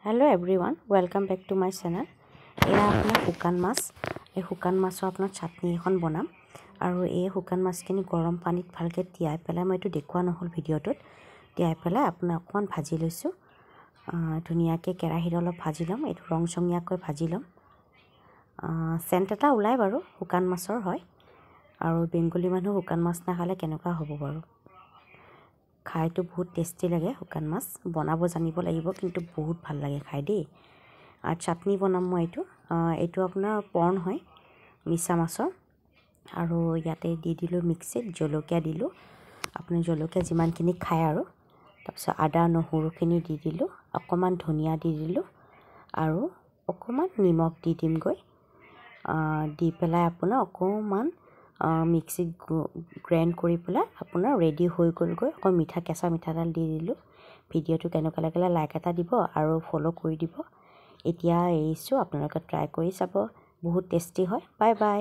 Hello everyone, welcome back to my channel. এয়া আপোনাৰ শুকান মাছ এই শুকান মাছৰ আপোনাৰ চাটনি এখন বনাম আৰু এই শুকান মাছখিনি গৰম পানীত ভালকে তিয়াই পেলাই মই এটো দেখুৱা নহল ভিডিওটোত তিয়াই পেলাই আপোনাৰ অকমান ভাজি লৈছো ধুনিয়াকে কেৰাহীত অলপ ভাজি লম এটো ৰংচঙিয়াকৈ ভাজি লম সেন্ট এটা উলাই বাৰু শুকান মাছৰ হয় আৰু বেংগলী মানুহ শুকান মাছ নাখালে কেনেকুৱা হ'ব বাৰু খাইটো বহুত টেস্টি লাগে শুকান মাছ বনাব জানিব লাগিব কিন্তু বহুত ভাল লাগে খাই দেই আর চাটনি বনাম মই এটো আপোনাৰ পৰ্ন হয় মিছা মাছৰ আৰু ইয়াতে দি দিলো মিক্সিত জলকীয়া দিলো আপুনি জলকীয়া যিমানখিনি খায় আৰু তাৰপিছত আদা নহৰুখিনি দি দিলো অকমান ধনিয়া দি দিলো আৰু অকমান নিমখ দি দিমগৈ দি পেলাই আপোনাৰ অকমান মিক্সিত গ্ৰাইন্ড কৰি পেলাই আপোনাৰ ৰেডি হৈ গলগৈ অক মিঠা কেঁচা মিঠাদাল দি দিলো ভিডিওটো কেনেকুৱা লাগিলে লাইক এটা দিব আৰু ফলো কৰি দিব এতিয়া এৰিছো আপোনালোকে ট্ৰাই কৰি চাব বহুত টেস্টি হয় বাই বাই